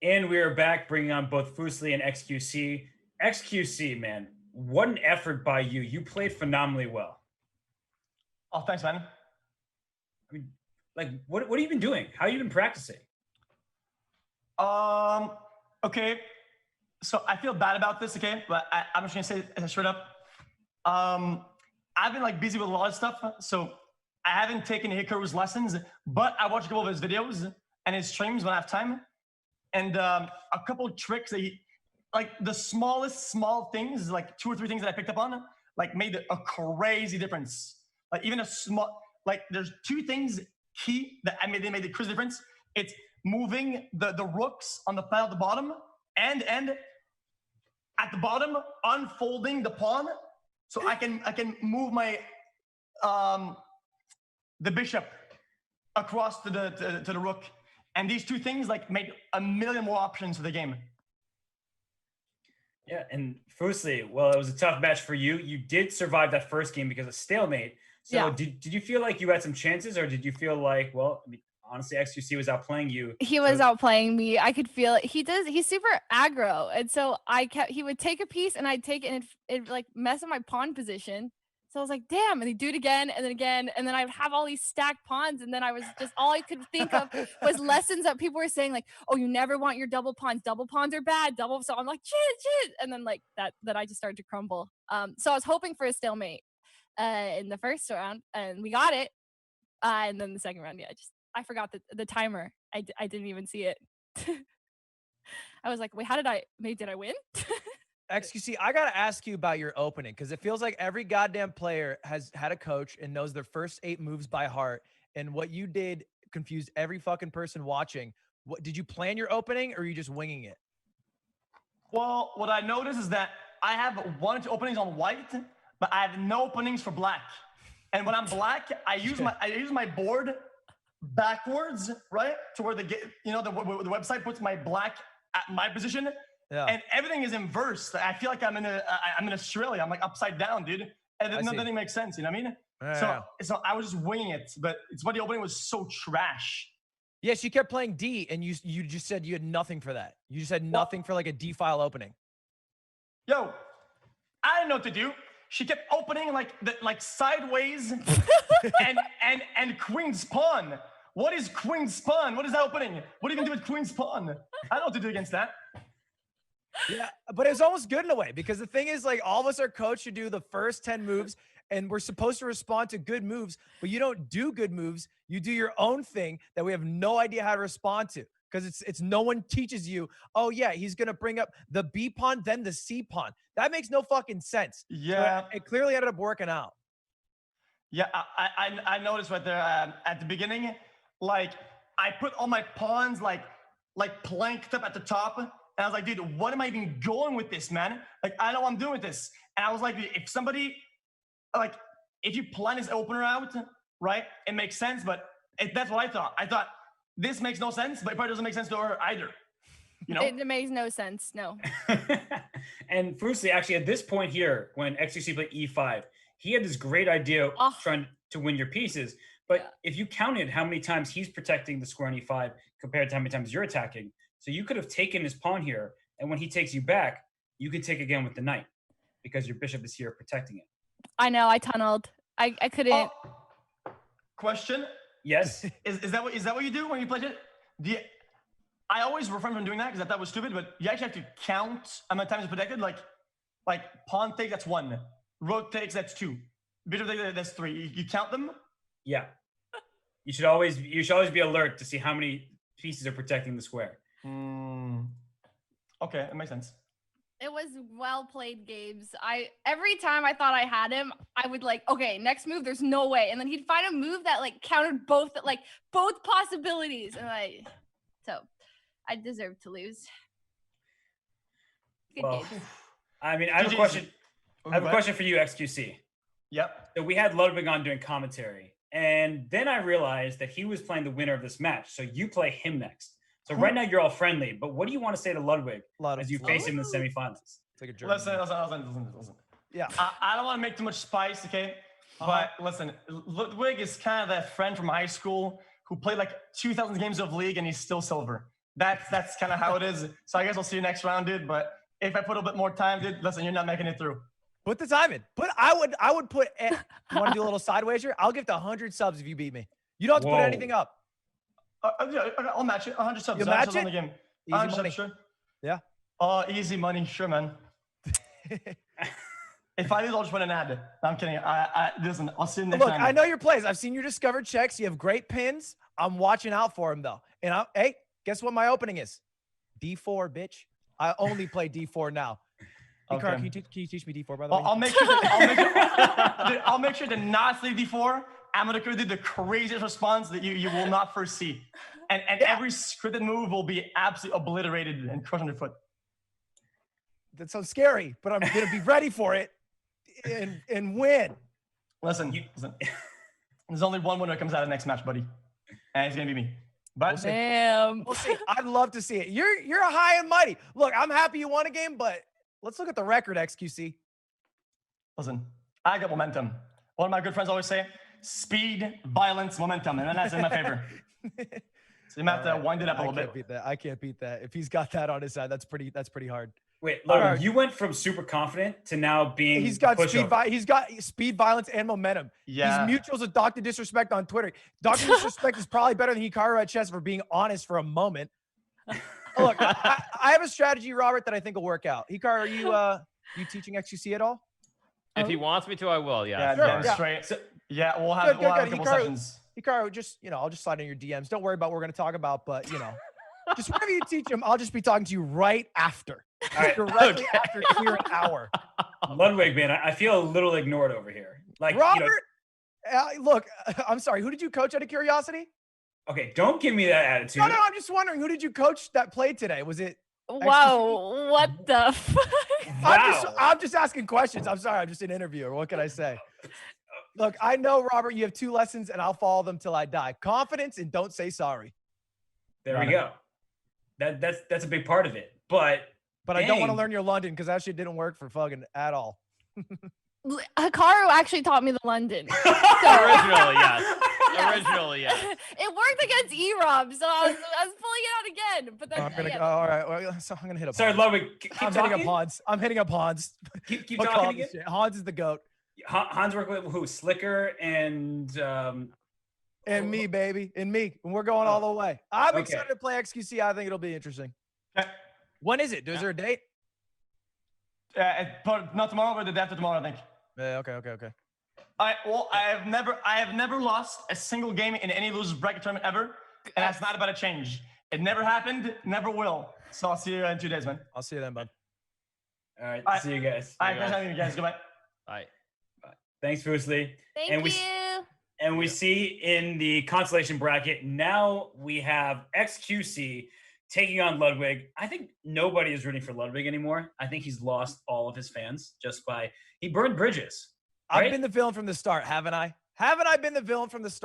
And we are back bringing on both Fusli and xQc. xQc, man, what an effort by you. You played phenomenally well. Oh, thanks, man. I mean, like, what have you been doing? How have you been practicing? Okay. So I feel bad about this, okay? But I'm just gonna say it straight up. I've been like busy with a lot of stuff, so I haven't taken Hikaru's lessons, but I watched a couple of his videos and his streams when I have time. And a couple of tricks that he, like the smallest small things, like 2 or 3 things that I picked up on, like made a crazy difference. Like even a small, like there's 2 things key that they made a crazy difference. It's moving the rooks on the file at the bottom and at the bottom, unfolding the pawn so I can move my the bishop across to the rook. And these 2 things like made a million more options for the game. Yeah, and firstly, well, it was a tough match for you. You did survive that first game because of stalemate. So Yeah. did you feel like you had some chances, or did you feel like, well, I mean, honestly, xQc was outplaying you? He was outplaying me. I could feel it. He's super aggro. And so he would take a piece and I'd take it and it like mess up my pawn position. So I was like, damn, and he'd do it again and then again. And then I would have all these stacked pawns. And then I was just, all I could think of was lessons that people were saying, like, oh, you never want your double pawns. Double pawns are bad. So I'm like, shit. And then like that I just started to crumble. So I was hoping for a stalemate in the first round and we got it. And then the second round, yeah, I forgot the timer. I didn't even see it. I was like, wait, did I win? xQc, I gotta ask you about your opening, because it feels like every goddamn player has had a coach and knows their first 8 moves by heart. And what you did confused every fucking person watching. What did you plan your opening, or are you just winging it? Well, what I noticed is that I have 1 or 2 openings on white, but I have no openings for black. And when I'm black, I use my board backwards, right, to where the website puts my black at my position. Yeah. And everything is inverse. I feel like I'm in Australia. I'm like upside down, dude. And nothing makes sense. You know what I mean? Yeah. So I was just winging it, but it's why the opening was so trash. Yes, you kept playing D, and you just said you had nothing for that. You just had nothing for like a D file opening. Yo, I didn't know what to do. She kept opening like sideways and queen's pawn. What is queen's pawn? What is that opening? What do you even do with queen's pawn? I don't know what to do against that. Yeah, but it's almost good in a way, because the thing is, like, all of us are coached to do the first 10 moves, and we're supposed to respond to good moves, but you don't do good moves. You do your own thing that we have no idea how to respond to, because it's no one teaches you, oh yeah, he's gonna bring up the B pawn, then the C pawn. That makes no fucking sense. Yeah, so it clearly ended up working out. Yeah, I noticed right there at the beginning, like I put all my pawns like planked up at the top. And I was like, dude, what am I even going with this, man? Like, I know what I'm doing with this. And I was like, if somebody, like, if you plan this opener out, right, it makes sense. But that's what I thought. I thought, this makes no sense, but it probably doesn't make sense to her either. You know? It makes no sense, no. And Fusli, actually, at this point here, when xQc played E5, he had this great idea trying to win your pieces. But if you counted how many times he's protecting the square on E5 compared to how many times you're attacking, so you could have taken his pawn here, and when he takes you back, you could take again with the knight because your bishop is here protecting it. I know, I tunneled. I couldn't. Oh. Question? Yes. Is that what you do when you play it? I always refrain from doing that because I thought it was stupid, but you actually have to count how many times it's protected. Like pawn takes, that's 1. Rook takes, that's 2. Bishop takes, that's 3. You count them? Yeah. You should always be alert to see how many pieces are protecting the square. Okay, that makes sense. It was well played games. Every time I thought I had him, I would like, okay, next move, there's no way. And then he'd find a move that like countered both possibilities. And so I deserved to lose. Good games. I mean, I have a question. I have a question for you, xQc. Yep. So we had Ludwig on doing commentary, and then I realized that he was playing the winner of this match. So you play him next. So right now you're all friendly, but what do you want to say to Ludwig as you face him in the semifinals? It's like a journey. Listen. Yeah. I don't want to make too much spice, okay? But listen, Ludwig is kind of that friend from high school who played like 2,000 games of League and he's still silver. That's kind of how it is. So I guess I'll see you next round, dude. But if I put a bit more time, dude, listen, you're not making it through. Put the time in. I would put. You want to do a little side wager? I'll give the 100 subs if you beat me. You don't have to put anything up. Yeah, I'll match it. 100 subs. You 100 match subs it? on the game. Easy 100 money. subs, sure. Yeah. Easy money, sure, man. If I lose, I'll just win an ad. No, I'm kidding. Listen, I'll see you next Look, time. I know your plays. I've seen your discovered checks. You have great pins. I'm watching out for him though. And hey, guess what my opening is? D4, bitch. I only play D4 now. Hey, Carl, can you teach me D4 by the way? I'll make sure. I'll make sure to not say D4. I'm gonna do the craziest response that you will not first see, and every scripted move will be absolutely obliterated and crushed underfoot. That sounds scary, but I'm gonna be ready for it and win. Listen. There's only one winner that comes out of the next match, buddy, and it's gonna be me. But Damn. We'll see. I'd love to see it. You're high and mighty. Look, I'm happy you won a game, but let's look at the record, XQC. Listen, I got momentum. One of my good friends always say, speed, violence, momentum, and that's in my favor. So you might have to wind it up a little bit. I can't beat that. If he's got that on his side, that's pretty hard. Wait, Logan, you went from super confident to now being He's got pushover. he's got speed, violence, and momentum. Yeah. He's mutuals with Dr. Disrespect on Twitter. Dr. Disrespect is probably better than Hikaru at chess for being honest for a moment. Look, I have a strategy, Robert, that I think will work out. Hikaru, are you teaching XQC at all? If he wants me to, I will. Yeah. Yeah, Sure. straight. So- Yeah, we'll have a couple sessions. Hikaru, just, I'll just slide in your DMs. Don't worry about what we're going to talk about, but, just whenever you teach him, I'll just be talking to you right after. All right. Directly after clear an hour. Ludwig, man, I feel a little ignored over here. Like, Robert, look, I'm sorry. Who did you coach out of curiosity? okay, don't give me that attitude. No, I'm just wondering. Who did you coach that played today? Was it? Wow, what the fuck? Wow. I'm just asking questions. I'm sorry. I'm just an interviewer. What can I say? Look, I know, Robert, you have 2 lessons and I'll follow them till I die. Confidence and don't say sorry. There we go. That's a big part of it. But I don't want to dang. learn your London because that shit didn't work for fucking at all. Hikaru actually taught me the London. Originally, yes. Originally, yes. It worked against E-Rob, so I was pulling it out again. But then, I'm gonna go. All right. Well, so I'm gonna hit up. Sorry, Hans. Ludwig, keep I'm hitting up talking. Hans. I'm hitting up Hans. Keep Fuck all talking this again. shit. Hans is the goat. Hans working with who? Slicker and And me, baby. And me. And we're going all the way. I'm Okay. excited to play XQC. I think it'll be interesting. Okay. When is it? Is there a date? Not tomorrow, but the day after tomorrow, I think. Yeah, okay. I have never lost a single game in any losers bracket tournament ever, and that's not about to change. It never happened, never will. So I'll see you in 2 days, man. I'll see you then, bud. all right, Bye. see you guys. All right, thanks for having me, guys. Goodbye. Bye. Thanks, Fusli. thank And you. And we see in the consolation bracket, now we have XQC taking on Ludwig. I think nobody is rooting for Ludwig anymore. I think he's lost all of his fans he burned bridges. I've Right? been the villain from the start, haven't I? Haven't I been the villain from the start?